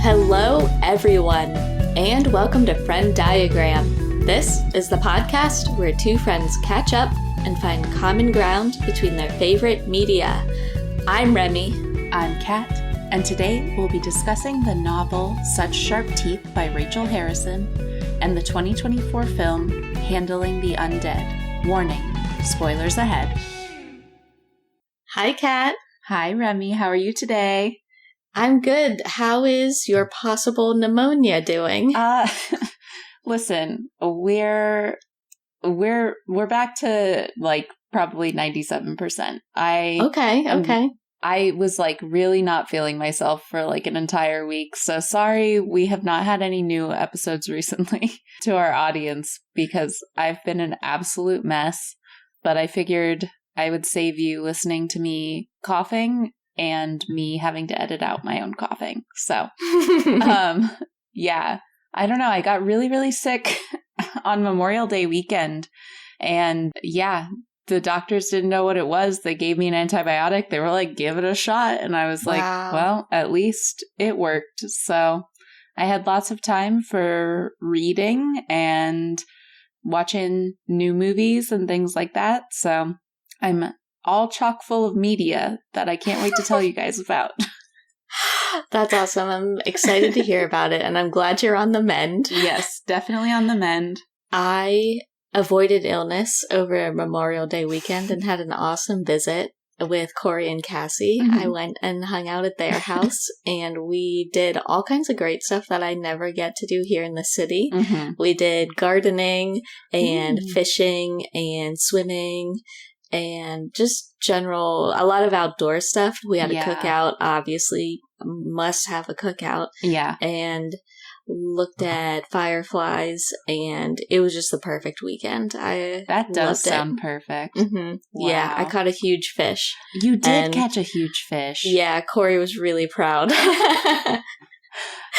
Hello, everyone, and welcome to Friend Diagram. This is the podcast where two friends catch up and find common ground between their favorite media. I'm Remy. I'm Kat, and today we'll be discussing the novel Such Sharp Teeth by Rachel Harrison and the 2024 film Handling the Undead. Warning, spoilers ahead. Hi, Kat. Hi, Remy. How are you today? I'm good. How is your possible pneumonia doing? Listen, we're back to like probably 97%. Okay. I was like really not feeling myself for like an entire week. So sorry we have not had any new episodes recently to our audience because I've been an absolute mess. But I figured I would save you listening to me coughing and me having to edit out my own coughing. So, yeah, I don't know. I got really, really sick on Memorial Day weekend. And yeah, the doctors didn't know what it was. They gave me an antibiotic. They were like, give it a shot. And I was like, well, at least it worked. So I had lots of time for reading and watching new movies and things like that. So I'm all chock full of media that I can't wait to tell you guys about. That's awesome. I'm excited to hear about it, and I'm glad you're on the mend. Yes, definitely on the mend. I avoided illness over Memorial Day weekend and had an awesome visit with Corey and Cassie. Mm-hmm. I went and hung out at their house, and we did all kinds of great stuff that I never get to do here in the city. Mm-hmm. We did gardening and fishing and swimming and just a lot of outdoor stuff. We had a cookout, obviously, must have a cookout. Yeah. And looked at fireflies, and it was just the perfect weekend. That does sound perfect. Mm-hmm. Wow. Yeah, I caught a huge fish. You did catch a huge fish. Yeah, Corey was really proud. So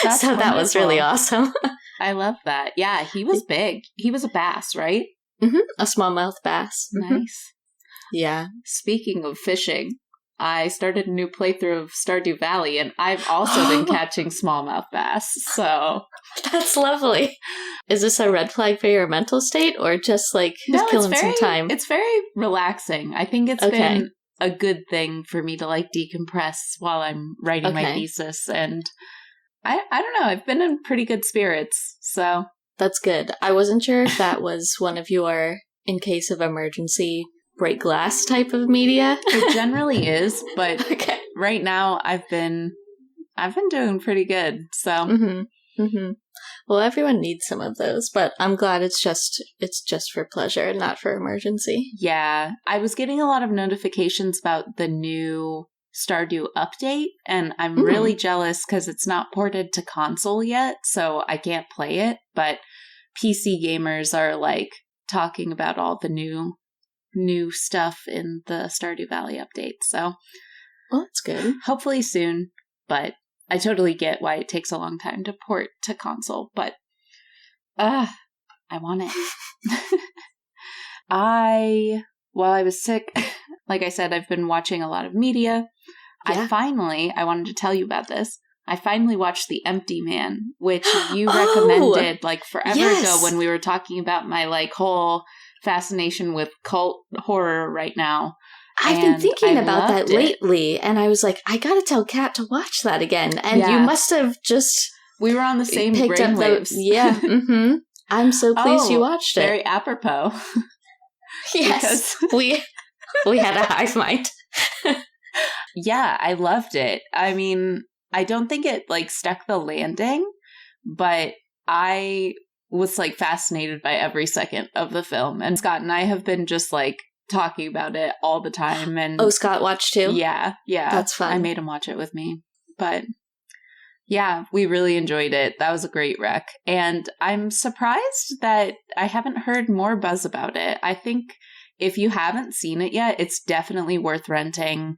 wonderful. That was really awesome. I love that. Yeah, he was big. He was a bass, right? Mm-hmm. A smallmouth bass. Mm-hmm. Nice. Yeah. Speaking of fishing, I started a new playthrough of Stardew Valley, and I've also been catching smallmouth bass, so... That's lovely. Is this a red flag for your mental state, or just, like, killing some time? It's very relaxing. I think it's been a good thing for me to, like, decompress while I'm writing my thesis, and I don't know, I've been in pretty good spirits, so... That's good. I wasn't sure if that was one of your, in case of emergency, break glass type of media. It generally is, but right now I've been doing pretty good. So, Well, everyone needs some of those, but I'm glad it's just for pleasure and not for emergency. Yeah, I was getting a lot of notifications about the new Stardew update, and I'm really jealous because it's not ported to console yet, so I can't play it. But PC gamers are like talking about all the new stuff in the Stardew Valley update. So, well, that's good. Hopefully soon, but I totally get why it takes a long time to port to console, but I want it. While I was sick, like I said, I've been watching a lot of media. Yeah. I wanted to tell you about this. I finally watched The Empty Man, which you recommended like forever ago when we were talking about my like whole fascination with cult horror right now. I've been thinking about that lately, and I was like, I gotta tell Kat to watch that again. And you must have just... We were on the same brainwaves. Yeah. Mm-hmm. I'm so pleased you watched it. Very apropos. Yes. we had a hive mind. Yeah, I loved it. I mean, I don't think it like stuck the landing, but I was like fascinated by every second of the film, and Scott and I have been just like talking about it all the time. And Scott watched too? Yeah, that's fun. I made him watch it with me, but yeah, we really enjoyed it. That was a great rec, and I'm surprised that I haven't heard more buzz about it. I think if you haven't seen it yet, it's definitely worth renting.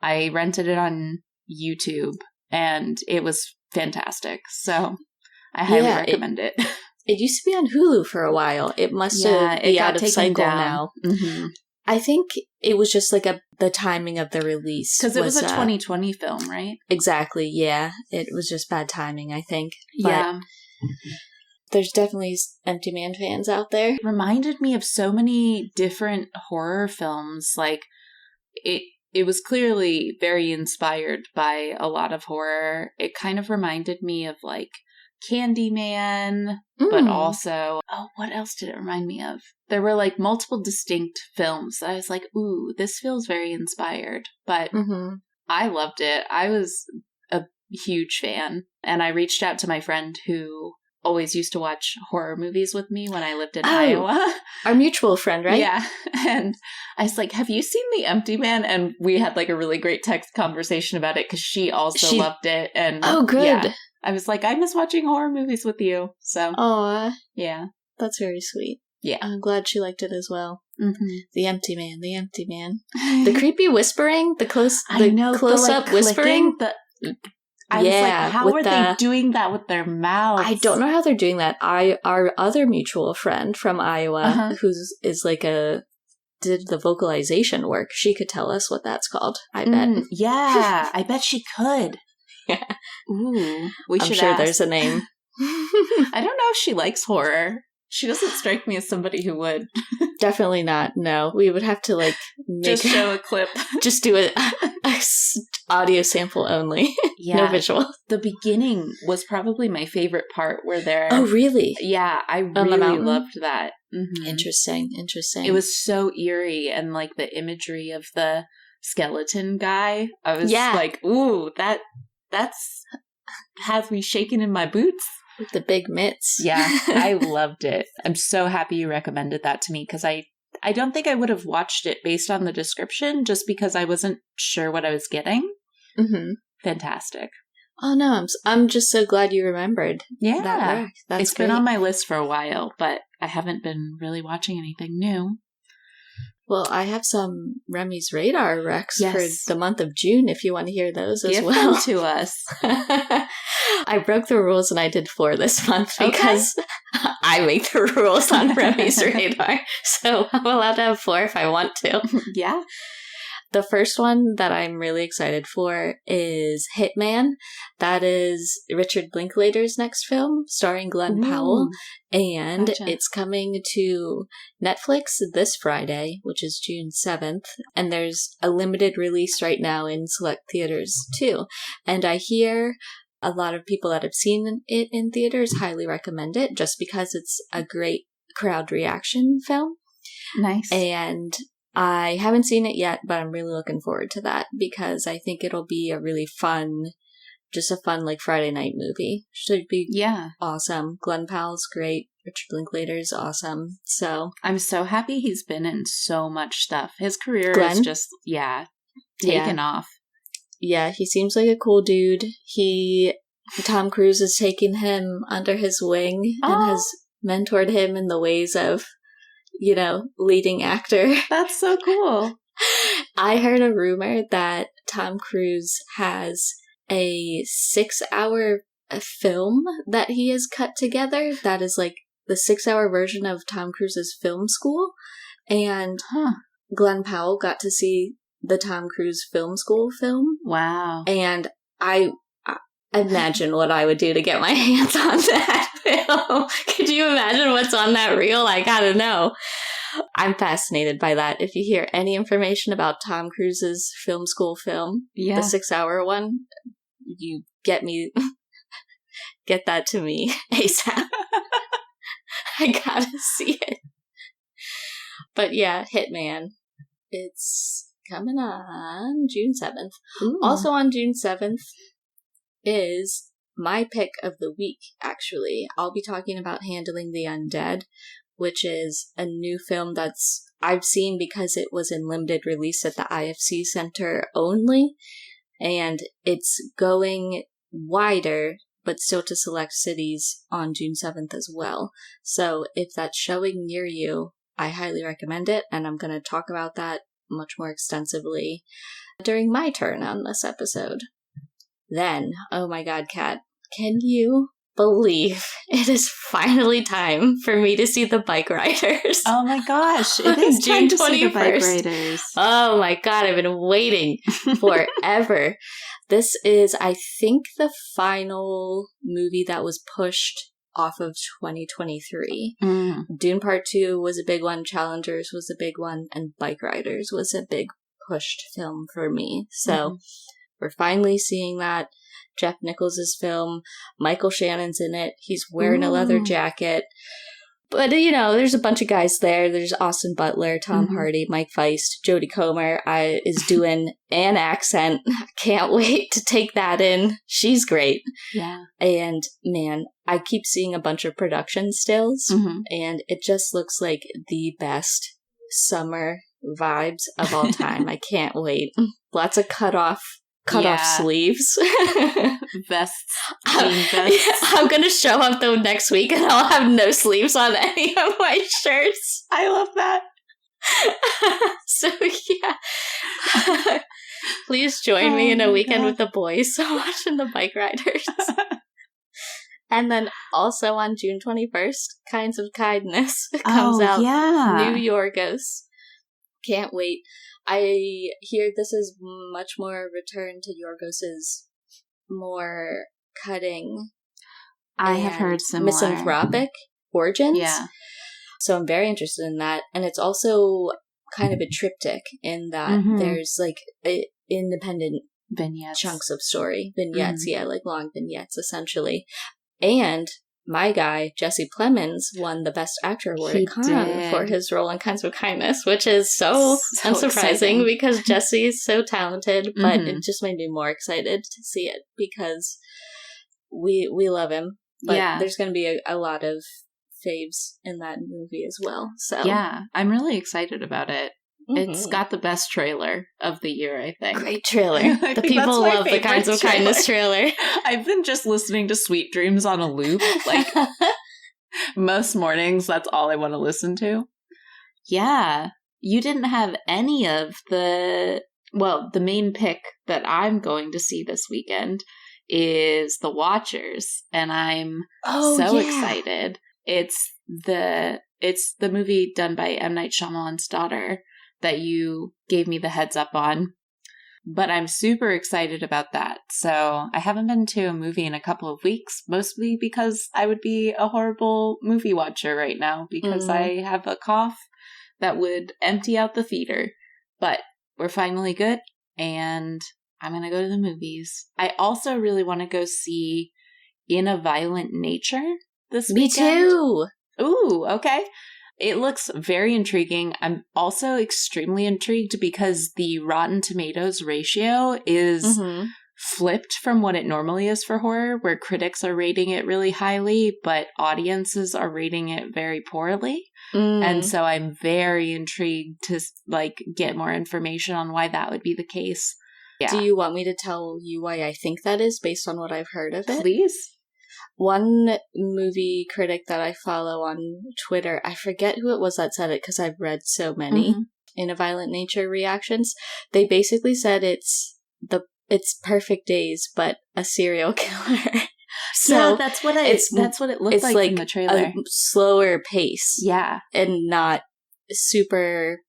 I rented it on YouTube, and it was fantastic, so I highly recommend it. It used to be on Hulu for a while. It must have been out of cycle now. Mm-hmm. I think it was just like the timing of the release. Because it was a 2020 film, right? Exactly, yeah. It was just bad timing, I think. But yeah. There's definitely Empty Man fans out there. It reminded me of so many different horror films. Like, it was clearly very inspired by a lot of horror. It kind of reminded me of, like, Candyman, but also, what else did it remind me of? There were, like, multiple distinct films that I was like, ooh, this feels very inspired. But I loved it. I was a huge fan. And I reached out to my friend who always used to watch horror movies with me when I lived in Iowa. Our mutual friend, right? Yeah. And I was like, have you seen The Empty Man? And we had like a really great text conversation about it because she also loved it. And good. Yeah, I was like, I miss watching horror movies with you. So, yeah. That's very sweet. Yeah. I'm glad she liked it as well. Mm-hmm. The Empty Man, the Empty Man. The creepy whispering, the close-up like, whispering. I was like, how are they doing that with their mouths? I don't know how they're doing that. Our other mutual friend from Iowa, is like did the vocalization work. She could tell us what that's called, I bet. Yeah, I bet she could. Yeah. Ooh, I'm sure there's a name. I don't know if she likes horror. She doesn't strike me as somebody who would. Definitely not. No, we would have to like just show a clip. Just do a audio sample only. Yeah. No visual. The beginning was probably my favorite part where they're... Oh, really? Yeah, I really loved that. Mm-hmm. Interesting. It was so eerie, and like the imagery of the skeleton guy. I was like, ooh, that's has me shaking in my boots. With the big mitts. Yeah, I loved it. I'm so happy you recommended that to me because I don't think I would have watched it based on the description just because I wasn't sure what I was getting. Mm-hmm. Fantastic. Oh, no, I'm just so glad you remembered. Yeah. That work. That's been on my list for a while, but I haven't been really watching anything new. Well, I have some Remy's Radar recs for the month of June if you want to hear those as well. Give them to us. I broke the rules and I did 4 this month because I make the rules on Remy's Radar. So I'm allowed to have 4 if I want to. Yeah. The first one that I'm really excited for is Hitman. That is Richard Linklater's next film, starring Glenn Powell. And it's coming to Netflix this Friday, which is June 7th. And there's a limited release right now in select theaters, too. And I hear a lot of people that have seen it in theaters highly recommend it, just because it's a great crowd reaction film. Nice. And I haven't seen it yet, but I'm really looking forward to that because I think it'll be a really fun, just a fun like Friday night movie. Should be awesome. Glenn Powell's great. Richard Linklater's awesome. So I'm so happy he's been in so much stuff. His career is just taken off. Yeah, he seems like a cool dude. Tom Cruise has taken him under his wing and has mentored him in the ways of, leading actor. That's so cool. I heard a rumor that Tom Cruise has a 6-hour film that he has cut together that is like the 6-hour version of Tom Cruise's film school. And Glenn Powell got to see the Tom Cruise film school film. Wow. And I imagine what I would do to get my hands on that film. Could you imagine what's on that reel? I gotta know. I'm fascinated by that. If you hear any information about Tom Cruise's film school film, the 6-hour one, you get that to me ASAP. I gotta see it. But yeah, Hitman. It's coming on June 7th. Ooh. Also on June 7th is my pick of the week, actually. I'll be talking about Handling the Undead, which is a new film I've seen because it was in limited release at the IFC Center only, and it's going wider, but still to select cities on June 7th as well. So if that's showing near you, I highly recommend it, and I'm going to talk about that much more extensively during my turn on this episode. Then, oh my god, Kat, can you believe it is finally time for me to see the Bike Riders. Oh my gosh, it is June time to see the 21st. Bike Riders. Oh my God, I've been waiting forever. This is, I think, the final movie that was pushed off of 2023. Dune Part 2 was a big one, Challengers was a big one, and Bike Riders was a big pushed film for me. So we're finally seeing that. Jeff Nichols' film. Michael Shannon's in it. He's wearing a leather jacket. But, you know, there's a bunch of guys there. There's Austin Butler, Tom Hardy, Mike Feist, Jodie Comer is doing an accent. Can't wait to take that in. She's great. Yeah. And, man, I keep seeing a bunch of production stills, and it just looks like the best summer vibes of all time. I can't wait. Lots of cut off sleeves. Vests. I'm going to show up though next week and I'll have no sleeves on any of my shirts. I love that. So yeah. Please join me in a weekend with the boys watching the Bike Riders. And then also on June 21st, Kinds of Kindness comes out. Yeah. New Yorgos. Can't wait. I hear this is much more return to Yorgos's more cutting. I have heard similar. Misanthropic origins. Yeah. So I'm very interested in that. And it's also kind of a triptych in that there's like independent vignettes, chunks of story. Vignettes, yeah, like long vignettes essentially. And my guy, Jesse Plemons, won the Best Actor Award at Cannes for his role in Kinds of Kindness, which is so unsurprising exciting. Because Jesse is so talented, but it just made me more excited to see it because we love him. But there's going to be a lot of faves in that movie as well. So yeah, I'm really excited about it. It's got the best trailer of the year, I think. Great trailer. The people love the Kinds of Kindness trailer. I've been just listening to Sweet Dreams on a loop. Like, most mornings, that's all I want to listen to. Yeah. You didn't have any of the main pick that I'm going to see this weekend is The Watchers. And I'm excited. It's the movie done by M. Night Shyamalan's daughter that you gave me the heads up on. But I'm super excited about that. So I haven't been to a movie in a couple of weeks, mostly because I would be a horrible movie watcher right now because I have a cough that would empty out the theater. But we're finally good, and I'm going to go to the movies. I also really want to go see In a Violent Nature this weekend. Me too! Ooh, okay. It looks very intriguing. I'm also extremely intrigued because the Rotten Tomatoes ratio is flipped from what it normally is for horror, where critics are rating it really highly, but audiences are rating it very poorly. And so I'm very intrigued to get more information on why that would be the case. Yeah. Do you want me to tell you why I think that is based on what I've heard of it? Please. One movie critic that I follow on Twitter, I forget who it was that said it because I've read so many In a Violent Nature reactions. They basically said it's Perfect Days, but a serial killer. So yeah, that's what it looked like in the trailer. A slower pace. Yeah. And not super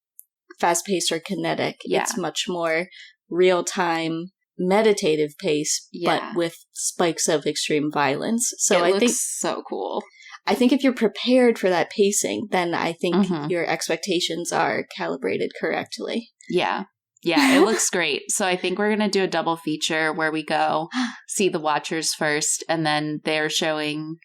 fast-paced or kinetic. Yeah. It's much more real-time, meditative pace, but with spikes of extreme violence. So I think so cool. I think if you're prepared for that pacing, then I think your expectations are calibrated correctly. Yeah. Yeah, it looks great. So I think we're going to do a double feature where we go see The Watchers first, and then they're showing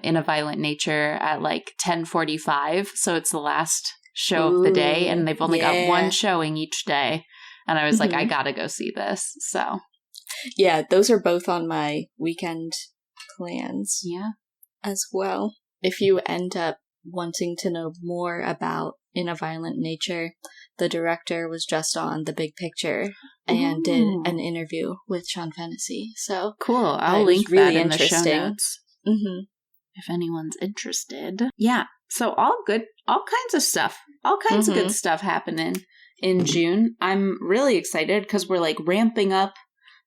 In a Violent Nature at 10:45. So it's the last show of the day, and they've only got one showing each day. And I was like, I gotta go see this. So yeah, those are both on my weekend plans. Yeah. As well. If you end up wanting to know more about In a Violent Nature, the director was just on The Big Picture and did an interview with Sean Fennessy. So cool. I'll link that in the show notes. If anyone's interested. Yeah. So all kinds of stuff. All kinds of good stuff happening in June. I'm really excited because we're ramping up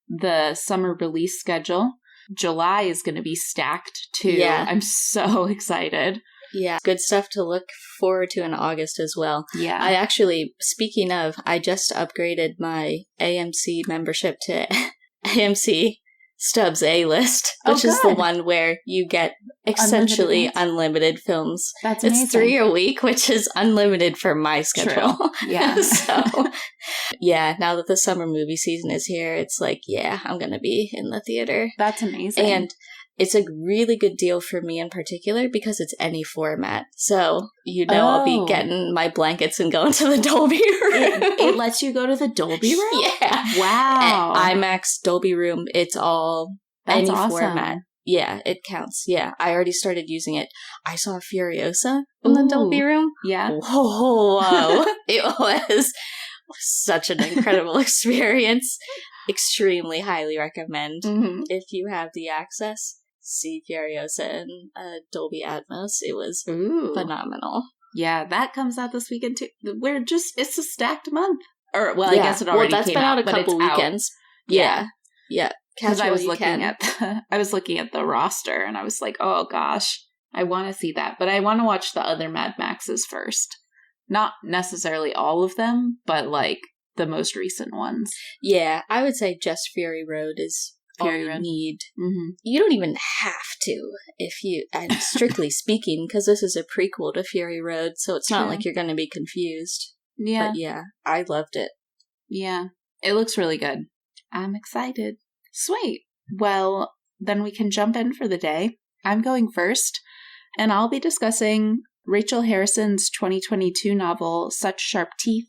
the summer release schedule. July is going to be stacked too. Yeah. I'm so excited. Yeah, good stuff to look forward to in August as well. Yeah. I actually, speaking of, I just upgraded my AMC membership to AMC Stubbs A-List, which is the one where you get essentially unlimited films. That's amazing. It's 3 a week, which is unlimited for my schedule. True. Yeah. So, yeah, now that the summer movie season is here, it's like, yeah, I'm going to be in the theater. That's amazing. And it's a really good deal for me in particular because it's any format. So, I'll be getting my blankets and going to the Dolby room. It lets you go to the Dolby room? Yeah. Wow. IMAX, Dolby room, it's all That's any awesome. format. Yeah, it counts. Yeah, I already started using it. I saw Furiosa in the Dolby room. Yeah. Whoa. It was such an incredible experience. Extremely highly recommend if you have the access. See Furiosa in Dolby Atmos. It was phenomenal. Yeah, that comes out this weekend too. It's a stacked month. Or, well, I guess it already that's came been out a but couple it's weekends. Out. Yeah. Because I was looking at the roster and I was like, oh gosh, I want to see that. But I want to watch the other Mad Maxes first. Not necessarily all of them, but like the most recent ones. Yeah, I would say just Fury Road is Fury Road. You need. Mm-hmm. You don't even have to, if you, and strictly speaking, because this is a prequel to Fury Road, so it's not like you're going to be confused. Yeah. But yeah, I loved it. Yeah, it looks really good. I'm excited. Sweet. Well, then we can jump in for the day. I'm going first, and I'll be discussing Rachel Harrison's 2022 novel, Such Sharp Teeth.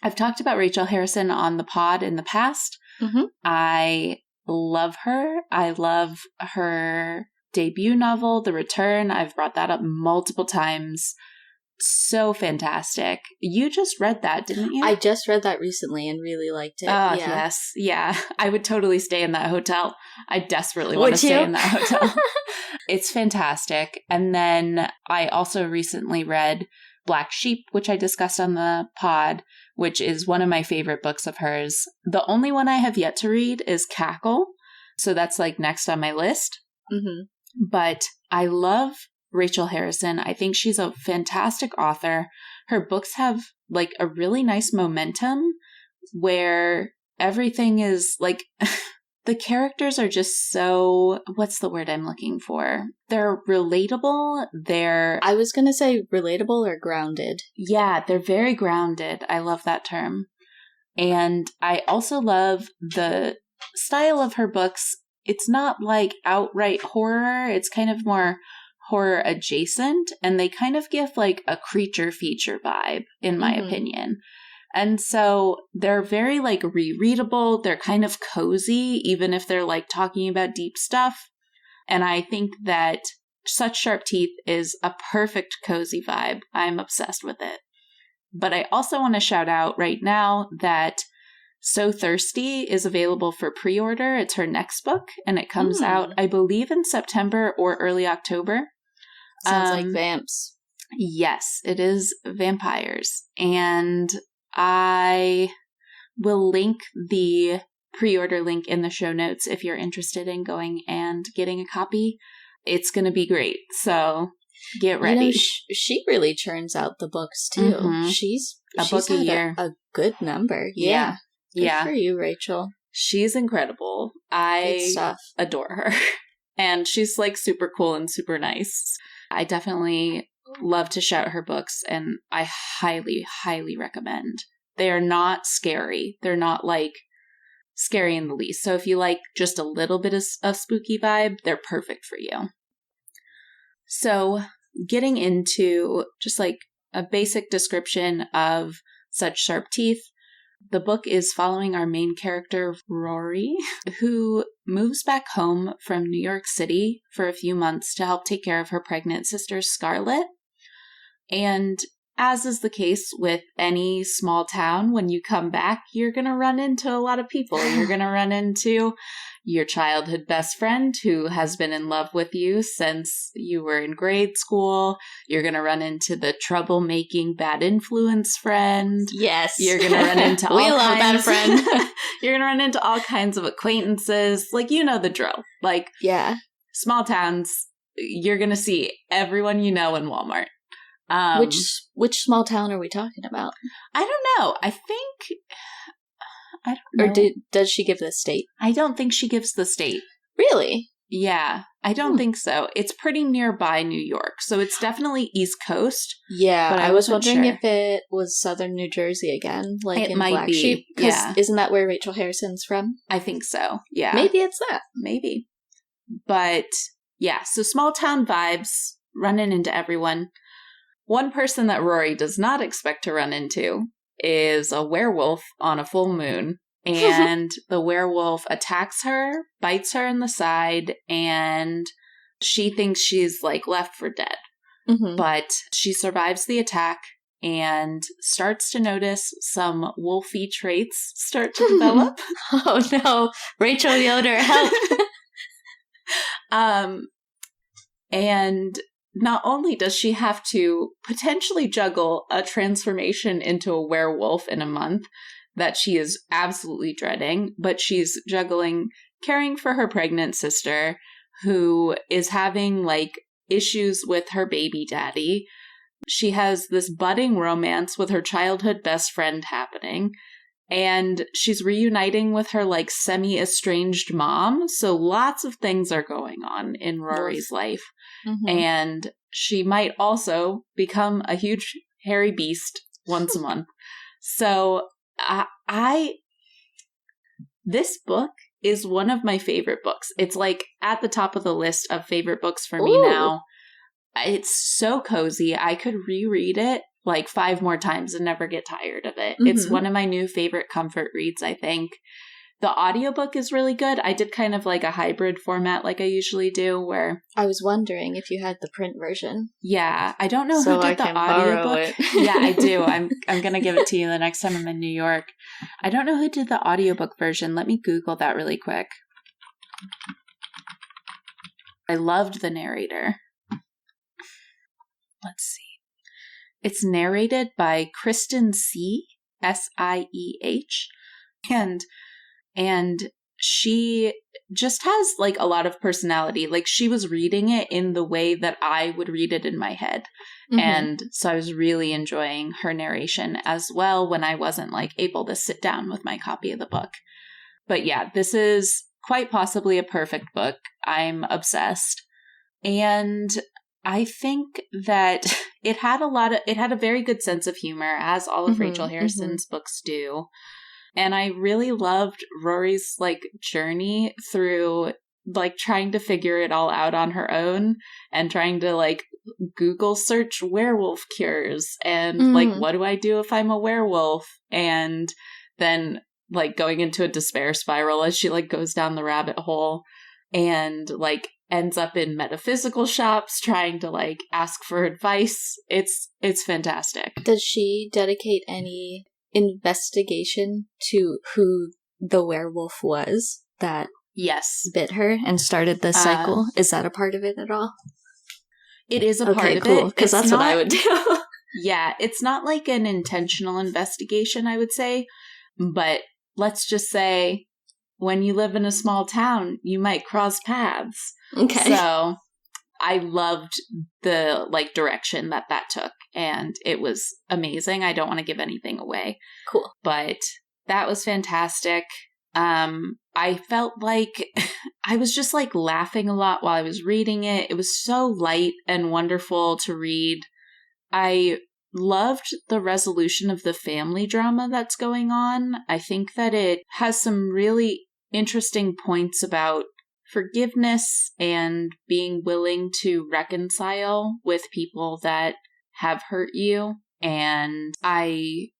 I've talked about Rachel Harrison on the pod in the past. Mm-hmm. I love her. I love her debut novel, The Return. I've brought that up multiple times. So fantastic. You just read that, didn't you? I just read that recently and really liked it. Oh, yes. Yeah. I would totally stay in that hotel. I desperately want to stay in that hotel. It's fantastic. And then I also recently read Black Sheep, which I discussed on the pod, which is one of my favorite books of hers. The only one I have yet to read is Cackle. So that's like next on my list. Mm-hmm. But I love Rachel Harrison. I think she's a fantastic author. Her books have like a really nice momentum where everything is like the characters are just so, what's the word I'm looking for? They're relatable. I was going to say relatable or grounded. Yeah, they're very grounded. I love that term. And I also love the style of her books. It's not like outright horror. It's kind of more horror adjacent, and they kind of give like a creature feature vibe, in my opinion. And so they're very like rereadable. They're kind of cozy, even if they're like talking about deep stuff. And I think that Such Sharp Teeth is a perfect cozy vibe. I'm obsessed with it. But I also want to shout out right now that So Thirsty is available for pre-order. It's her next book, and it comes out, I believe, in September or early October. Sounds like vamps. Yes, it is vampires. And I will link the pre-order link in the show notes if you're interested in going and getting a copy. It's going to be great. So get ready. She really churns out the books too. Mm-hmm. She's book a year. A good number. Yeah. Good for you, Rachel. She's incredible. I adore her. And she's like super cool and super nice. I definitely love to shout her books, and I highly, highly recommend. They are not scary. They're not like scary in the least. So if you like just a little bit of spooky vibe, they're perfect for you. So getting into just like a basic description of Such Sharp Teeth, the book is following our main character, Rory, who moves back home from New York City for a few months to help take care of her pregnant sister, Scarlett. And as is the case with any small town, when you come back, you're going to run into a lot of people. You're going to run into your childhood best friend who has been in love with you since you were in grade school. You're going to run into the troublemaking bad influence friend. Yes. You're going to run into all we love that friend. You're going to run into all kinds of acquaintances. Like, you know the drill. Like, yeah. Small towns, you're going to see everyone you know in Walmart. Which small town are we talking about? I don't know. I don't know. Or does she give the state? I don't think she gives the state. Really? Yeah, I don't think so. It's pretty nearby New York, so it's definitely East Coast. Yeah, but I was wondering if it was Southern New Jersey again, like it in might Black be. Sheep. Because isn't that where Rachel Harrison's from? I think so, yeah. Maybe it's that. Maybe. But, yeah, so small town vibes, running into everyone. One person that Rory does not expect to run into is a werewolf on a full moon. And the werewolf attacks her, bites her in the side, and she thinks she's, like, left for dead. Mm-hmm. But she survives the attack and starts to notice some wolfy traits start to develop. Oh, no. Rachel Yoder, help! And not only does she have to potentially juggle a transformation into a werewolf in a month that she is absolutely dreading, but she's juggling caring for her pregnant sister who is having, like, issues with her baby daddy. She has this budding romance with her childhood best friend happening. And she's reuniting with her, like, semi-estranged mom. So lots of things are going on in Rory's life. Mm-hmm. And she might also become a huge hairy beast once a month. So this book is one of my favorite books. It's, like, at the top of the list of favorite books for me now. It's so cozy. I could reread it like 5 more times and never get tired of it. Mm-hmm. It's one of my new favorite comfort reads, I think. The audiobook is really good. I did kind of like a hybrid format like I usually do where... I was wondering if you had the print version. Yeah. I don't know who did the audiobook. Yeah, I do. I'm going to give it to you the next time I'm in New York. I don't know who did the audiobook version. Let me Google that really quick. I loved the narrator. Let's see. It's narrated by Kristen Sieh, S-I-E-H, and she just has, like, a lot of personality. Like, she was reading it in the way that I would read it in my head. Mm-hmm. And so I was really enjoying her narration as well when I wasn't, like, able to sit down with my copy of the book. But yeah, this is quite possibly a perfect book. I'm obsessed. And I think that it had a very good sense of humor, as all of Rachel Harrison's books do. And I really loved Rory's, like, journey through, like, trying to figure it all out on her own and trying to, like, Google search werewolf cures and, like, what do I do if I'm a werewolf? And then, like, going into a despair spiral as she, like, goes down the rabbit hole and, like, ends up in metaphysical shops trying to, like, ask for advice. It's fantastic. Does she dedicate any investigation to who the werewolf was that bit her and started this cycle? Is that a part of it at all? It is a part of cool, because that's what I would do. Yeah, it's not like an intentional investigation, I would say, but let's just say when you live in a small town, you might cross paths. Okay. So I loved the, like, direction that took, and it was amazing. I don't want to give anything away. Cool. But that was fantastic. I felt like I was just, like, laughing a lot while I was reading it. It was so light and wonderful to read. I loved the resolution of the family drama that's going on. I think that it has some really interesting points about forgiveness and being willing to reconcile with people that have hurt you. And I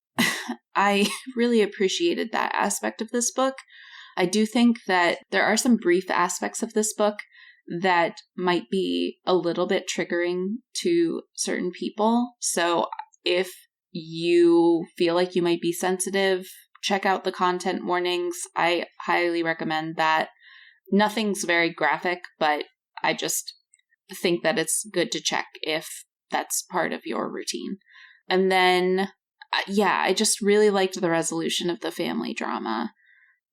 really appreciated that aspect of this book. I do think that there are some brief aspects of this book that might be a little bit triggering to certain people. So if you feel like you might be sensitive, check out the content warnings. I highly recommend that. Nothing's very graphic, but I just think that it's good to check if that's part of your routine. And then, I just really liked the resolution of the family drama.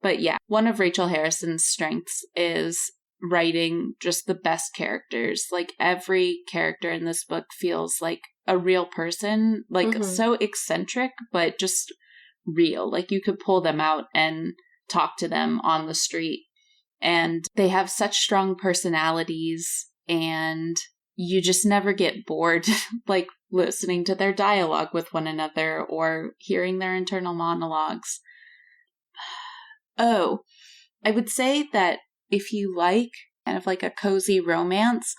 But yeah, one of Rachel Harrison's strengths is writing just the best characters. Like, every character in this book feels like a real person, like so eccentric, but just real. Like, you could pull them out and talk to them on the street. And they have such strong personalities, and you just never get bored, like, listening to their dialogue with one another or hearing their internal monologues. Oh, I would say that if you like kind of like a cozy romance,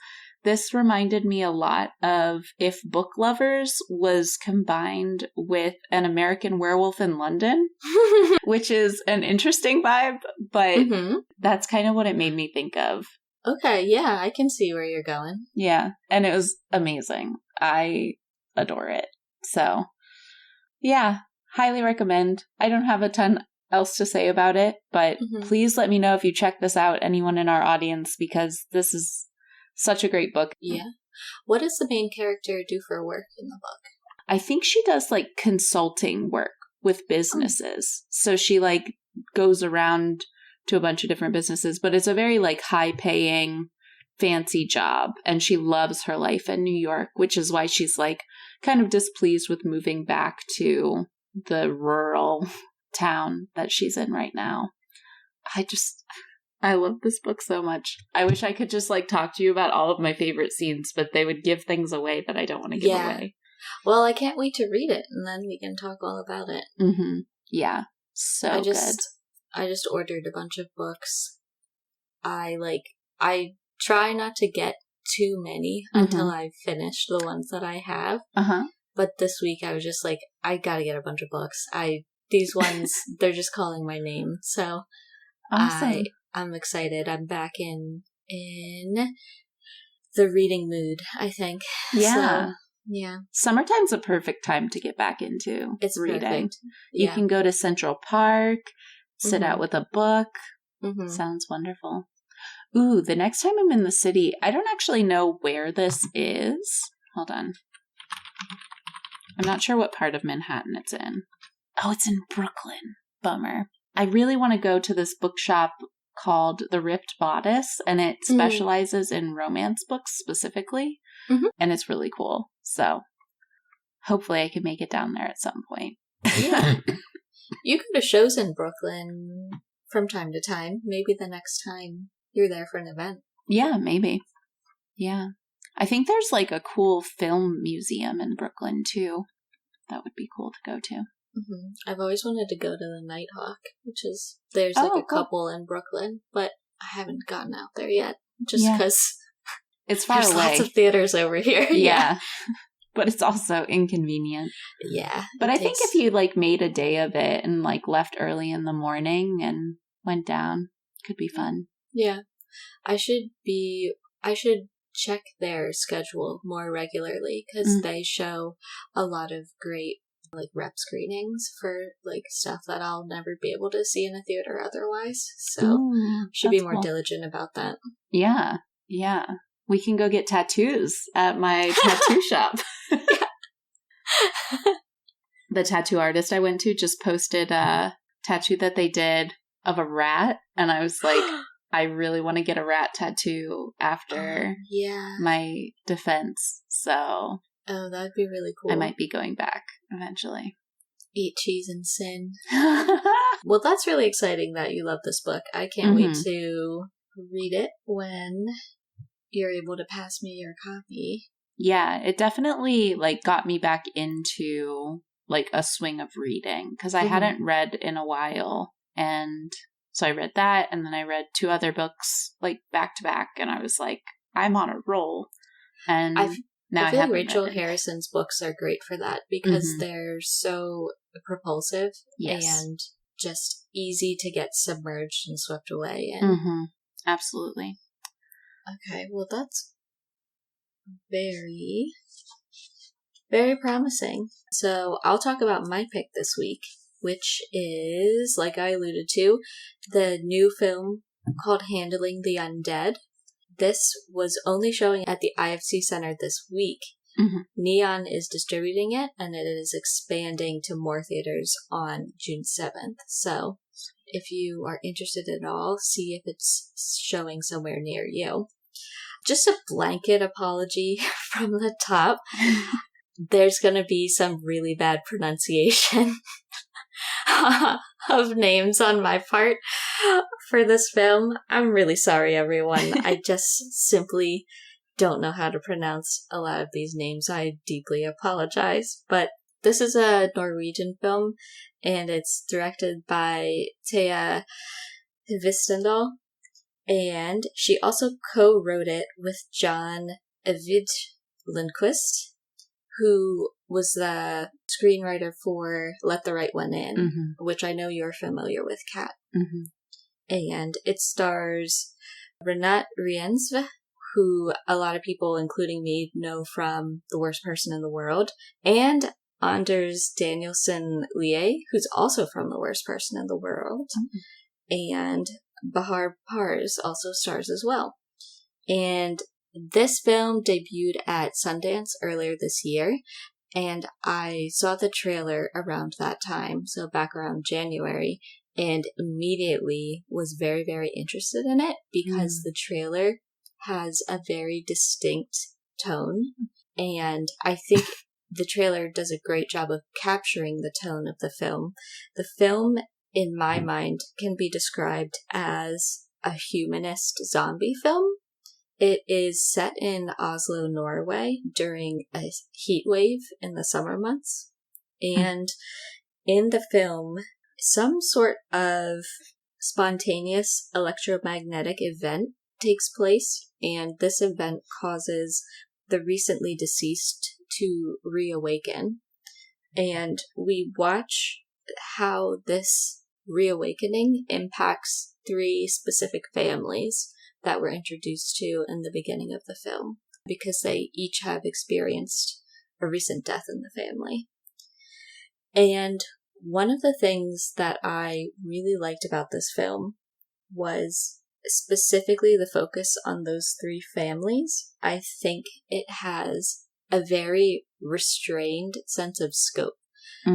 this reminded me a lot of If Book Lovers was combined with An American Werewolf in London, which is an interesting vibe, but that's kind of what it made me think of. Okay, yeah, I can see where you're going. Yeah, and it was amazing. I adore it. So, yeah, highly recommend. I don't have a ton else to say about it, but please let me know if you check this out, anyone in our audience, because this is such a great book. Yeah. What does the main character do for work in the book? I think she does like consulting work with businesses. So she like goes around to a bunch of different businesses, but it's a very like high paying, fancy job. And she loves her life in New York, which is why she's like kind of displeased with moving back to the rural town that she's in right now. I love this book so much. I wish I could just like talk to you about all of my favorite scenes, but they would give things away that I don't want to give away. Well, I can't wait to read it, and then we can talk all about it. Yeah, so good. I just ordered a bunch of books. I try not to get too many until I've finished the ones that I have. But this week I was just like, I gotta get a bunch of books. These ones, they're just calling my name. So awesome. I'm excited. I'm back in the reading mood, I think. Yeah. So, yeah. Summertime's a perfect time to get back into reading. Perfect. You can go to Central Park, sit out with a book. Sounds wonderful. Ooh, the next time I'm in the city, I don't actually know where this is. Hold on. I'm not sure what part of Manhattan it's in. Oh, it's in Brooklyn. Bummer. I really want to go to this bookshop called The Ripped Bodice, and it specializes in romance books specifically, and it's really cool. So hopefully I can make it down there at some point. Yeah. You go to shows in Brooklyn from time to time. Maybe the next time you're there for an event. Yeah, maybe. Yeah. I think there's like a cool film museum in Brooklyn too. That would be cool to go to. I've always wanted to go to the Nighthawk, which is, there's like a couple in Brooklyn, but I haven't gotten out there yet, just because it's far away. There's lots of theaters over here. Yeah. But it's also inconvenient. Yeah. But I think if you like made a day of it and like left early in the morning and went down, it could be fun. Yeah. I should check their schedule more regularly, because they show a lot of great like rep screenings for like stuff that I'll never be able to see in a theater otherwise. So should be more diligent about that. Yeah. Yeah. We can go get tattoos at my tattoo shop. The tattoo artist I went to just posted a tattoo that they did of a rat, and I was like, I really want to get a rat tattoo after my defense. So that'd be really cool. I might be going back eventually. Eat cheese and sin. Well, that's really exciting that you love this book. I can't wait to read it when you're able to pass me your copy. Yeah, it definitely like got me back into like a swing of reading, because I hadn't read in a while. And so I read that, and then I read 2 other books like back to back, and I was like, I'm on a roll. And I feel like Rachel Harrison's books are great for that, because they're so propulsive and just easy to get submerged and swept away in. Absolutely. Okay, well that's very, Very promising. So I'll talk about my pick this week, which is, like I alluded to, the new film called Handling the Undead. This was only showing at the IFC Center this week. Mm-hmm. Neon is distributing it, and it is expanding to more theaters on June 7th. So if you are interested at all, see if it's showing somewhere near you. Just a blanket apology from the top. There's going to be some really bad pronunciation of names on my part for this film. I'm really sorry, everyone. I just simply don't know how to pronounce a lot of these names. I deeply apologize. But this is a Norwegian film, and it's directed by Thea Hvistendal, and she also co-wrote it with John Ajvide Lindqvist, who was the screenwriter for Let the Right One In, which I know you're familiar with, Kat. Mm-hmm. And it stars Renate Riensve, who a lot of people, including me, know from The Worst Person in the World, and Anders Danielsen Lie, who's also from The Worst Person in the World. And Bahar Pars also stars as well. And this film debuted at Sundance earlier this year, and I saw the trailer around that time, so back around January, and immediately was very, very interested in it because the trailer has a very distinct tone, and I think the trailer does a great job of capturing the tone of the film. The film, in my mind, can be described as a humanist zombie film. It is set in Oslo, Norway during a heat wave in the summer months. And in the film, some sort of spontaneous electromagnetic event takes place, and this event causes the recently deceased to reawaken. And we watch how this reawakening impacts 3 specific families that we're introduced to in the beginning of the film, because they each have experienced a recent death in the family. And one of the things that I really liked about this film was specifically the focus on those 3 families. I think it has a very restrained sense of scope,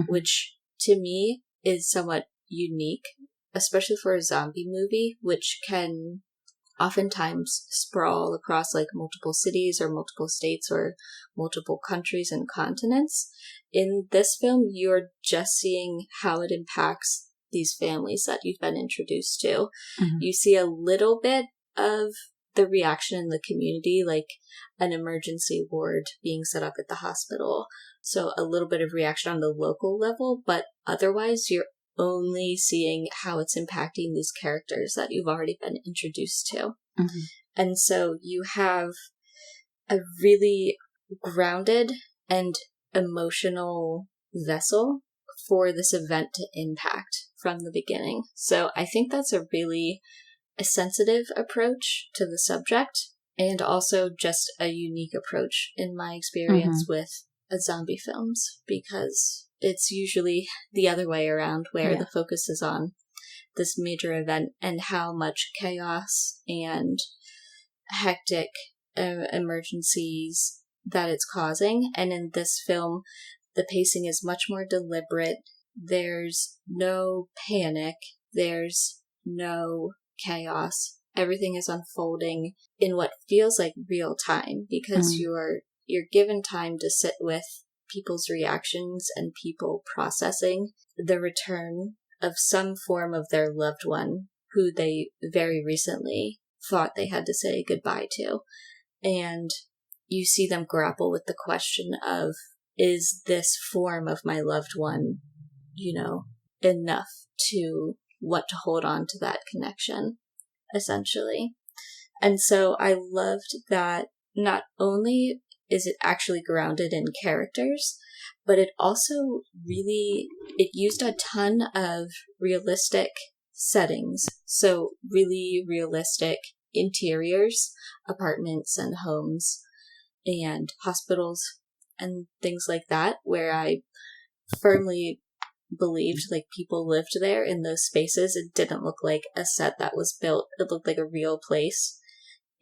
which to me is somewhat unique, especially for a zombie movie, which can oftentimes sprawl across like multiple cities or multiple states or multiple countries and continents. In this film, you're just seeing how it impacts these families that you've been introduced to. You see a little bit of the reaction in the community, like an emergency ward being set up at the hospital. So a little bit of reaction on the local level, but otherwise you're only seeing how it's impacting these characters that you've already been introduced to. And so you have a really grounded and emotional vessel for this event to impact from the beginning. So I think that's a really sensitive approach to the subject, and also just a unique approach in my experience with zombie films, because it's usually the other way around, where the focus is on this major event and how much chaos and hectic emergencies that it's causing. And in this film, the pacing is much more deliberate. There's no panic. There's no chaos. Everything is unfolding in what feels like real time, because you're given time to sit with people's reactions and people processing the return of some form of their loved one who they very recently thought they had to say goodbye to. And you see them grapple with the question of, is this form of my loved one, enough to want to hold on to that connection, essentially. And so I loved that not only is it actually grounded in characters, but it also it used a ton of realistic settings. So really realistic interiors, apartments and homes and hospitals. and things like that, where I firmly believed like people lived there in those spaces. It didn't look like a set that was built. It looked like a real place.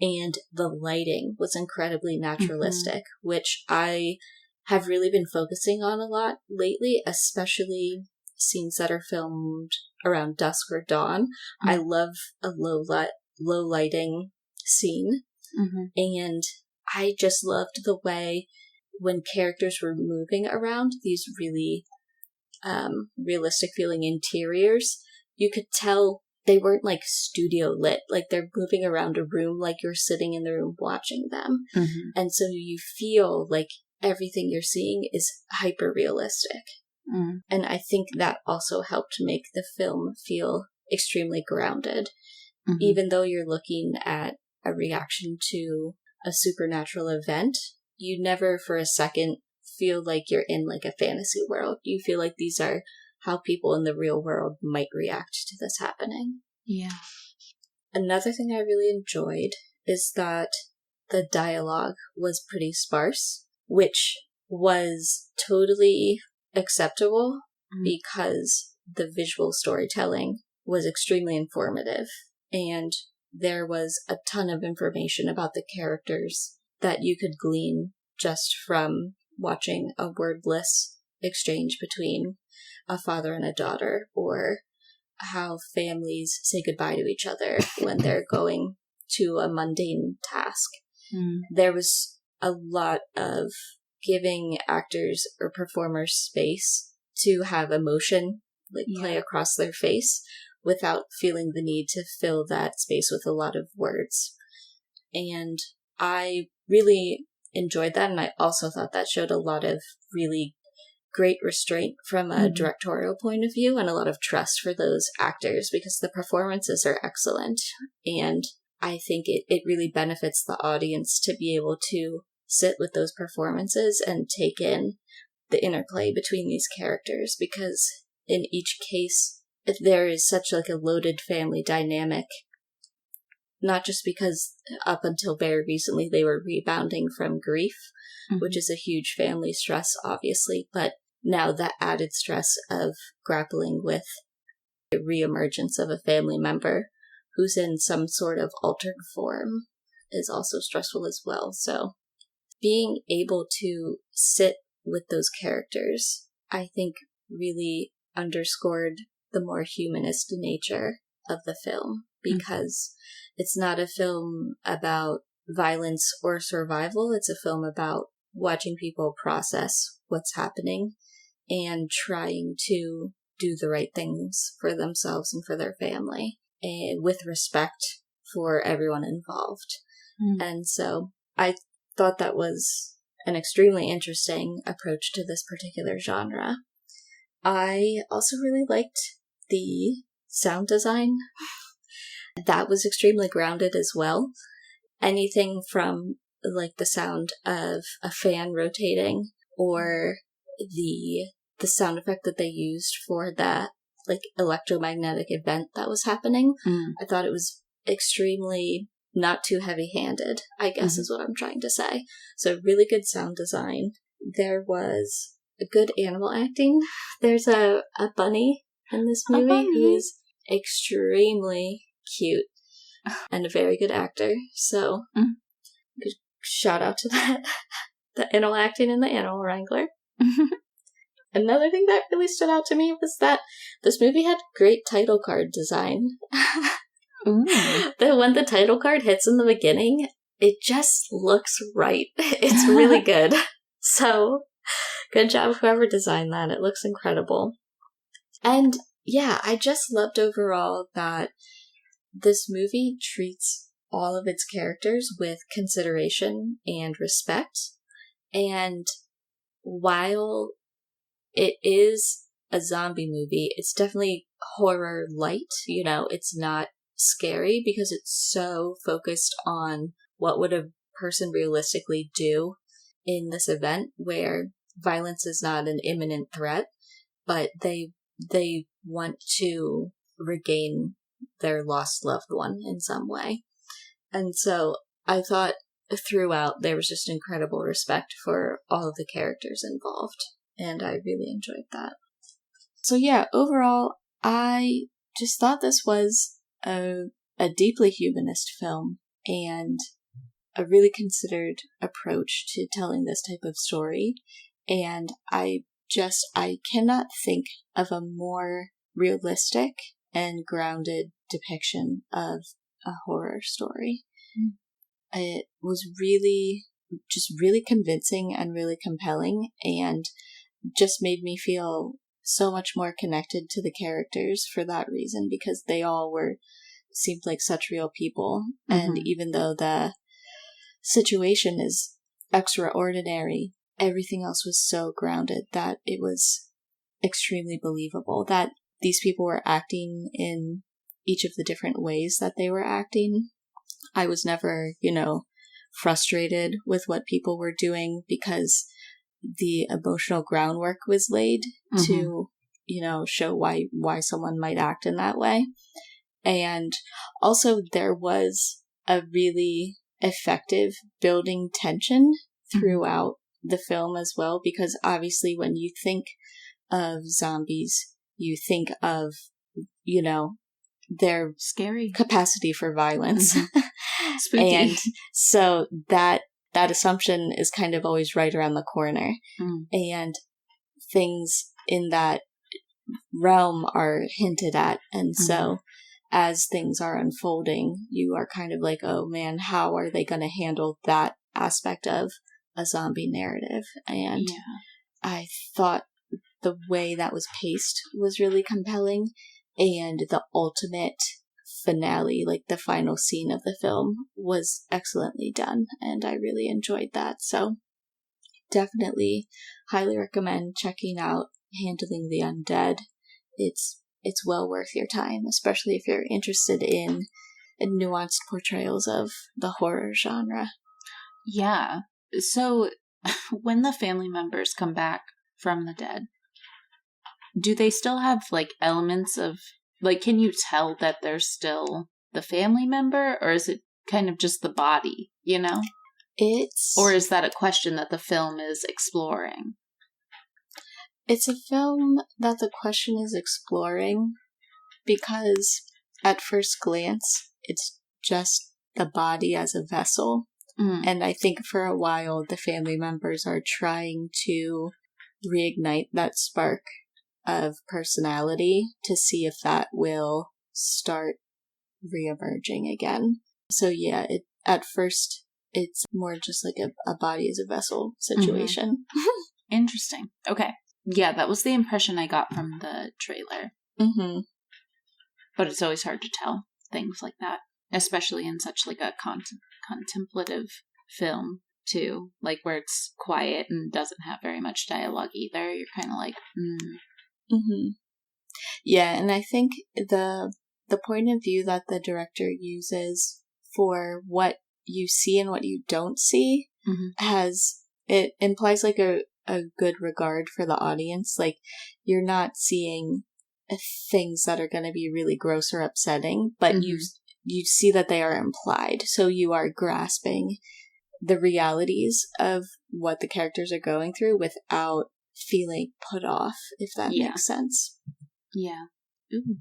And the lighting was incredibly naturalistic, which I have really been focusing on a lot lately, especially scenes that are filmed around dusk or dawn. I love a low lighting scene. And I just loved the way when characters were moving around these really realistic feeling interiors, you could tell they weren't like studio lit. Like they're moving around a room like you're sitting in the room watching them. And so you feel like everything you're seeing is hyper realistic. And I think that also helped make the film feel extremely grounded. Even though you're looking at a reaction to a supernatural event, you never for a second feel like you're in like a fantasy world. You feel like these are how people in the real world might react to this happening. Yeah. Another thing I really enjoyed is that the dialogue was pretty sparse, which was totally acceptable because the visual storytelling was extremely informative, and there was a ton of information about the characters that you could glean just from watching a wordless exchange between a father and a daughter, or how families say goodbye to each other when they're going to a mundane task. There was a lot of giving actors or performers space to have emotion play across their face without feeling the need to fill that space with a lot of words. And I really enjoyed that, and I also thought that showed a lot of really great restraint from a directorial point of view, and a lot of trust for those actors, because the performances are excellent, and I think it really benefits the audience to be able to sit with those performances and take in the interplay between these characters, because in each case there is such like a loaded family dynamic. Not just because up until very recently they were rebounding from grief, which is a huge family stress, obviously, but now that added stress of grappling with the reemergence of a family member who's in some sort of altered form is also stressful as well. So being able to sit with those characters, I think, really underscored the more humanist nature of the film, because it's not a film about violence or survival. It's a film about watching people process what's happening and trying to do the right things for themselves and for their family, and with respect for everyone involved. And so I thought that was an extremely interesting approach to this particular genre. I also really liked the sound design. That was extremely grounded as well. Anything from like the sound of a fan rotating, or the sound effect that they used for that like electromagnetic event that was happening. I thought it was extremely not too heavy-handed, I guess is what I'm trying to say. So really good sound design. There was a good animal acting. There's a bunny in this movie who is extremely cute and a very good actor. So good shout out to that. The animal acting and the animal wrangler. Another thing that really stood out to me was that this movie had great title card design. When the title card hits in the beginning, it just looks right. It's really good. So, good job whoever designed that. It looks incredible. And yeah, I just loved overall that this movie treats all of its characters with consideration and respect. And while it is a zombie movie, it's definitely horror light. You know, it's not scary because it's so focused on what would a person realistically do in this event, where violence is not an imminent threat, but they want to regain their lost loved one in some way. And so I thought throughout, there was just incredible respect for all of the characters involved, and I really enjoyed that. So yeah, overall, I just thought this was a deeply humanist film and a really considered approach to telling this type of story, and I cannot think of a more realistic and grounded depiction of a horror story. It was really convincing and really compelling, and just made me feel so much more connected to the characters for that reason, because they all seemed like such real people. And even though the situation is extraordinary, everything else was so grounded that it was extremely believable that these people were acting in each of the different ways that they were acting. I was never, frustrated with what people were doing, because the emotional groundwork was laid to, show why someone might act in that way. And also there was a really effective building tension throughout the film as well, because obviously when you think of zombies, you think of, their scary capacity for violence. Spooky. And so that assumption is kind of always right around the corner. And things in that realm are hinted at. And so as things are unfolding, you are kind of like, oh man, how are they going to handle that aspect of a zombie narrative? And I thought the way that was paced was really compelling, and the ultimate finale, like the final scene of the film, was excellently done, and I really enjoyed that. So definitely highly recommend checking out Handling the Undead. It's well worth your time, especially if you're interested in nuanced portrayals of the horror genre. Yeah. So when the family members come back from the dead, do they still have like elements of, like, can you tell that they're still the family member, or is it kind of just the body, Or is that a question that the film is exploring? It's a film that the question is exploring, because at first glance, it's just the body as a vessel. And I think for a while, the family members are trying to reignite that spark of personality to see if that will start reemerging again. So yeah, at first, it's more just like a body as a vessel situation. Interesting. Okay. Yeah, that was the impression I got from the trailer. But it's always hard to tell things like that, especially in such like a contemplative film too, like where it's quiet and doesn't have very much dialogue either. You're kind of like, Yeah, and I think the point of view that the director uses for what you see and what you don't see it implies like a good regard for the audience. Like, you're not seeing things that are going to be really gross or upsetting, but you see that they are implied. So you are grasping the realities of what the characters are going through without feeling put off, if that makes sense. Yeah. Ooh.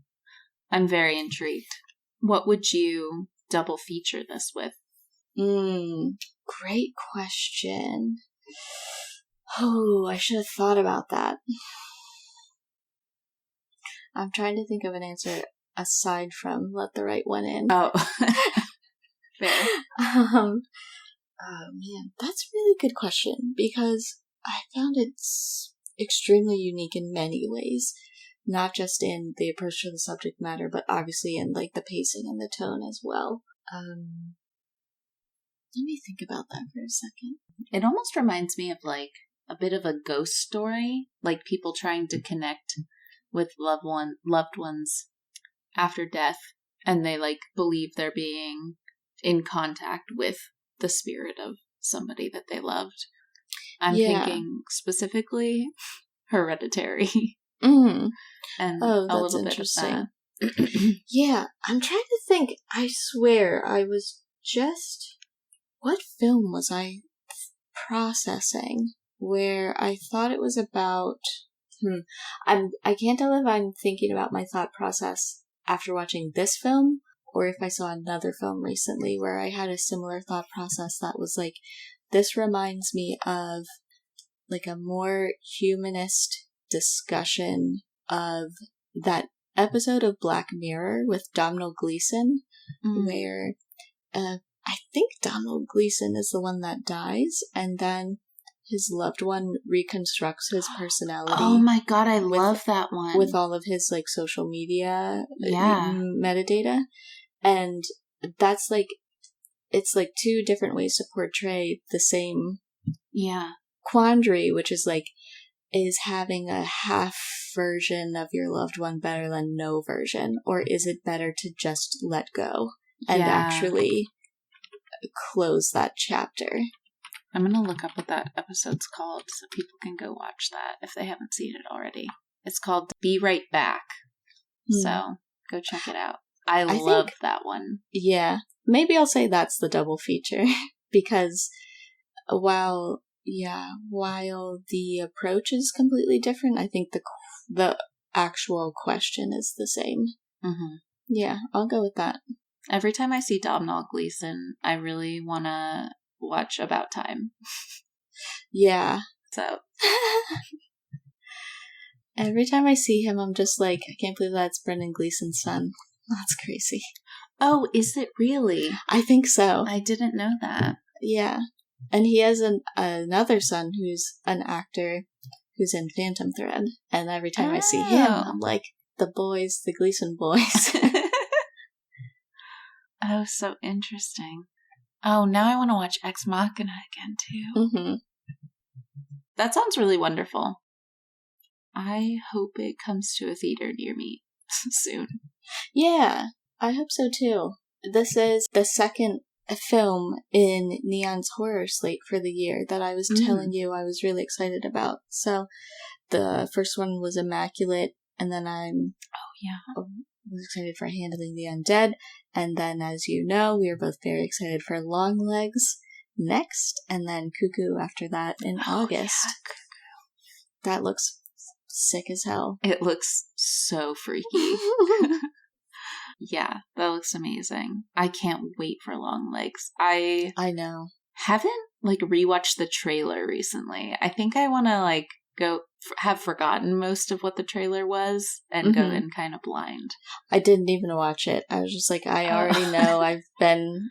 I'm very intrigued. What would you double feature this with? Great question. Oh, I should have thought about that. I'm trying to think of an answer aside from let the right one in. Oh. Fair. Oh man, that's a really good question, because I found it extremely unique in many ways. Not just in the approach to the subject matter, but obviously in like the pacing and the tone as well. Let me think about that for a second. It almost reminds me of like a bit of a ghost story, like people trying to connect with loved ones after death, and they like believe they're being in contact with the spirit of somebody that they loved. I'm thinking specifically Hereditary. And oh, a that's little interesting. Bit of that. Yeah, I'm trying to think. I swear I was just what film was I processing where I thought it was about... I can't tell if I'm thinking about my thought process after watching this film, or if I saw another film recently where I had a similar thought process that was like, this reminds me of like a more humanist discussion of that episode of Black Mirror with Domhnall Gleeson, where I think Domhnall Gleeson is the one that dies, and then his loved one reconstructs his personality. Oh my god, I love that one. With all of his like social media metadata. And that's like, it's like two different ways to portray the same quandary, which is like, is having a half version of your loved one better than no version? Or is it better to just let go and actually close that chapter? I'm going to look up what that episode's called so people can go watch that if they haven't seen it already. It's called Be Right Back. So go check it out. I love that one. Yeah. Maybe I'll say that's the double feature because while the approach is completely different, I think the actual question is the same. Mm-hmm. Yeah, I'll go with that. Every time I see Domhnall Gleeson, I really want to watch About Time. Yeah. So. Every time I see him, I'm just like, I can't believe that's Brendan Gleeson's son. That's crazy. Oh, is it really? I think so. I didn't know that. Yeah. And he has another son who's an actor who's in Phantom Thread. And every time I see him, I'm like, the Gleeson boys. Oh, so interesting. Oh, now I want to watch Ex Machina again, too. Mm-hmm. That sounds really wonderful. I hope it comes to a theater near me soon. Yeah, I hope so, too. This is the second film in Neon's horror slate for the year that I was telling you I was really excited about. So the first one was Immaculate, and then I was excited for Handling the Undead, and then, as you know, we are both very excited for Long Legs next, and then Cuckoo after that in August. Yeah, that looks sick as hell. It looks so freaky. Yeah, that looks amazing. I can't wait for Long Legs. I know. Haven't rewatched the trailer recently. I think I want to have forgotten most of what the trailer was and go in kind of blind. I didn't even watch it. I was just like, I already know. I've been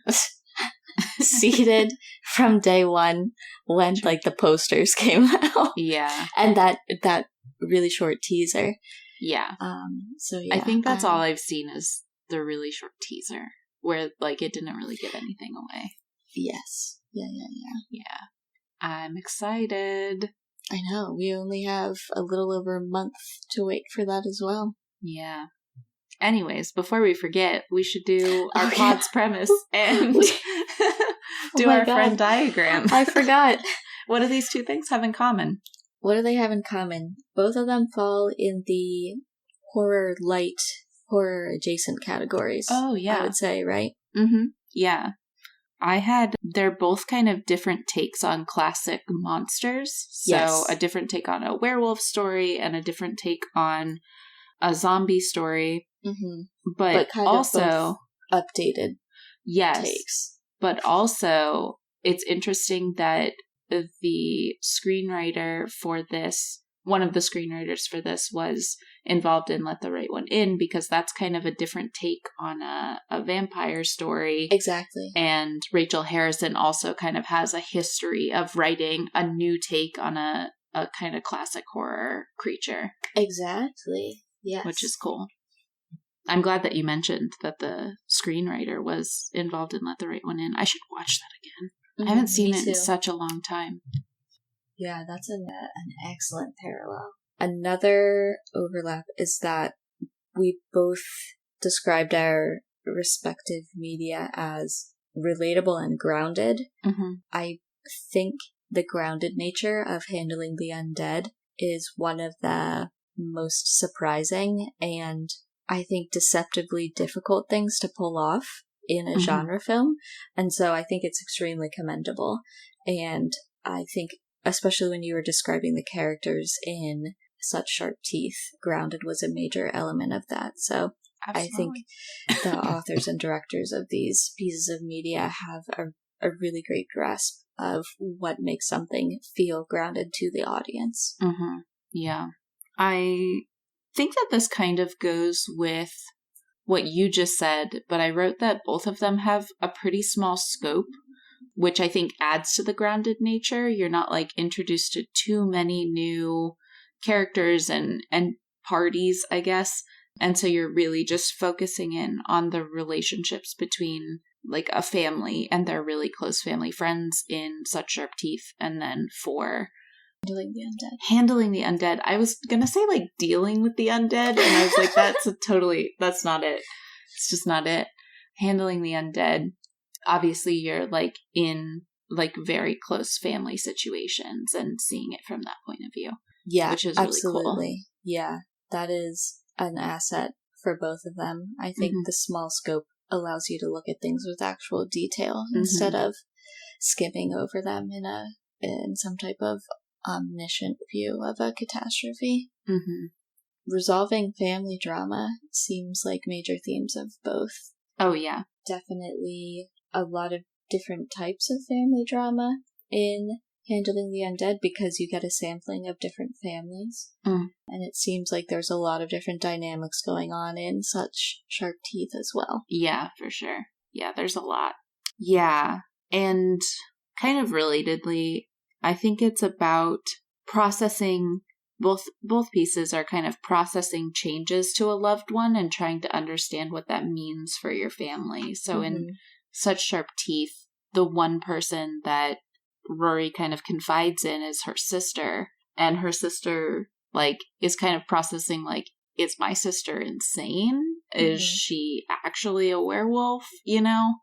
seated from day one when the posters came out. Yeah. And that really short teaser. Yeah. So yeah. I think that's all I've seen is the really short teaser where it didn't really give anything away. Yes. Yeah. I'm excited. I know. We only have a little over a month to wait for that as well. Yeah. Anyways, before we forget, we should do our pod's premise and do our friend diagram. I forgot. What do these two things have in common? What do they have in common? Both of them fall in the horror adjacent categories. Oh, yeah. I would say, right? Mm-hmm. Yeah. They're both kind of different takes on classic monsters. So a different take on a werewolf story and a different take on a zombie story. Mm-hmm. But kind also of both updated takes. But also it's interesting that the screenwriter for this, one of the screenwriters for this, was involved in Let the Right One In, because that's kind of a different take on a vampire story. Exactly. And Rachel Harrison also kind of has a history of writing a new take on a kind of classic horror creature. Exactly. Yes. Which is cool. I'm glad that you mentioned that the screenwriter was involved in Let the Right One In. I should watch that again. I haven't seen it in such a long time. Yeah, that's an excellent parallel. Another overlap is that we both described our respective media as relatable and grounded. Mm-hmm. I think the grounded nature of Handling the Undead is one of the most surprising and I think deceptively difficult things to pull off. in a genre film. And so I think it's extremely commendable. And I think, especially when you were describing the characters in Such Sharp Teeth, grounded was a major element of that. So absolutely. I think the authors and directors of these pieces of media have a really great grasp of what makes something feel grounded to the audience. Mm-hmm. Yeah. I think that this kind of goes with what you just said, but I wrote that both of them have a pretty small scope, which I think adds to the grounded nature. You're not like introduced to too many new characters and parties, I guess. And so you're really just focusing in on the relationships between like a family and their really close family friends in Such Sharp Teeth. And then for Handling the Undead. I was going to say like dealing with the undead. And I was like, that's not it. It's just not it. Handling the Undead. Obviously you're like in like very close family situations and seeing it from that point of view. Yeah, which is absolutely. Really cool. Yeah, that is an asset for both of them. I think the small scope allows you to look at things with actual detail instead of skimming over them in some type of omniscient view of a catastrophe. Resolving family drama seems like major themes of both. Oh, yeah. Definitely a lot of different types of family drama in Handling the Undead because you get a sampling of different families. And it seems like there's a lot of different dynamics going on in Such Sharp Teeth as well. Yeah, for sure. Yeah, there's a lot. Yeah. And kind of relatedly, I think it's about processing, both pieces are kind of processing changes to a loved one and trying to understand what that means for your family. So in Such Sharp Teeth, the one person that Rory kind of confides in is her sister, and her sister like is kind of processing like, is my sister insane? Is she actually a werewolf, you know?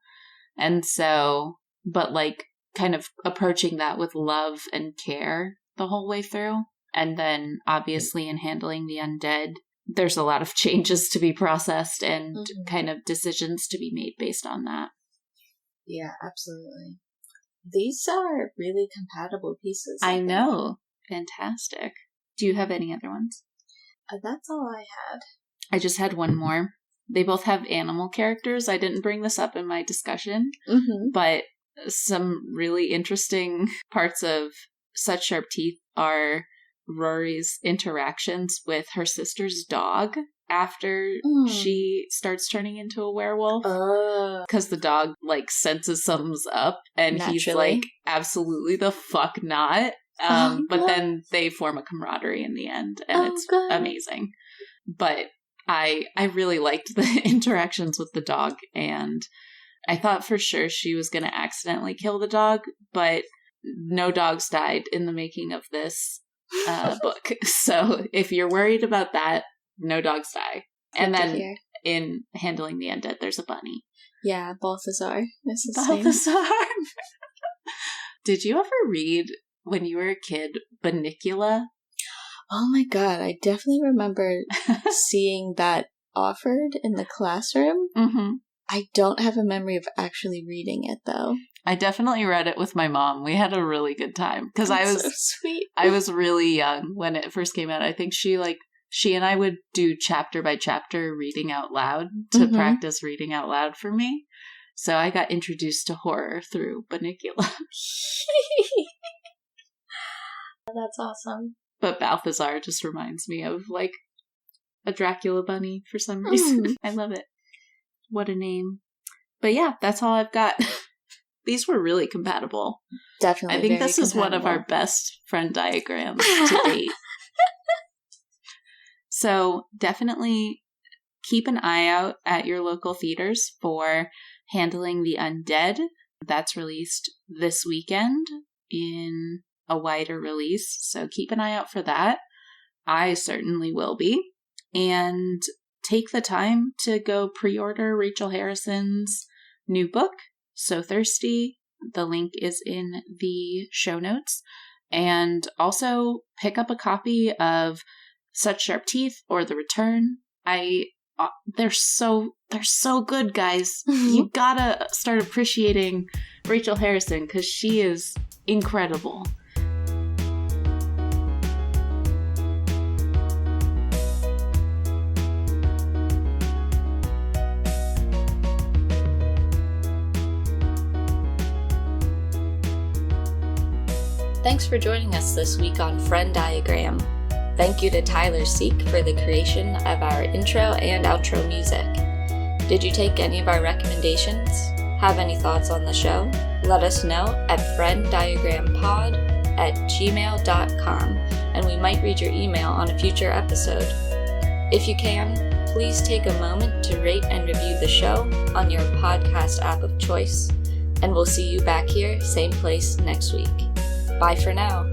And so, but like kind of approaching that with love and care the whole way through. And then obviously in Handling the Undead, there's a lot of changes to be processed and kind of decisions to be made based on that. Yeah, absolutely. These are really compatible pieces. I know. Fantastic. Do you have any other ones? That's all I had. I just had one more. They both have animal characters. I didn't bring this up in my discussion, but some really interesting parts of Such Sharp Teeth are Rory's interactions with her sister's dog after she starts turning into a werewolf. Because the dog, like, senses something's up, and naturally. He's like, absolutely the fuck not. But then they form a camaraderie in the end, and it's amazing. But I really liked the interactions with the dog, and I thought for sure she was going to accidentally kill the dog, but no dogs died in the making of this book. So if you're worried about that, no dogs die. And then in Handling the Undead, there's a bunny. Yeah, Balthazar. Balthazar. Did you ever read, when you were a kid, Bunnicula? Oh my god, I definitely remember seeing that offered in the classroom. I don't have a memory of actually reading it, though. I definitely read it with my mom. We had a really good time. Because so sweet. I was really young when it first came out. I think she and I would do chapter by chapter reading out loud to practice reading out loud for me. So I got introduced to horror through Bunnicula. That's awesome. But Balthazar just reminds me of, like, a Dracula bunny for some reason. I love it. What a name. But yeah, that's all I've got. These were really compatible. Definitely. I think this is one of our best friend diagrams to date. So definitely keep an eye out at your local theaters for Handling the Undead. That's released this weekend in a wider release. So keep an eye out for that. I certainly will be. And take the time to go pre-order Rachel Harrison's new book, So Thirsty. The link is in the show notes. And also pick up a copy of Such Sharp Teeth or The Return. I they're so good, guys. You gotta start appreciating Rachel Harrison because she is incredible. Thanks for joining us this week on Friend Diagram. Thank you to Tyler Seek for the creation of our intro and outro music. Did you take any of our recommendations? Have any thoughts on the show? Let us know at frienddiagrampod@gmail.com, and we might read your email on a future episode. If you can, please take a moment to rate and review the show on your podcast app of choice, and we'll see you back here, same place next week. Bye for now.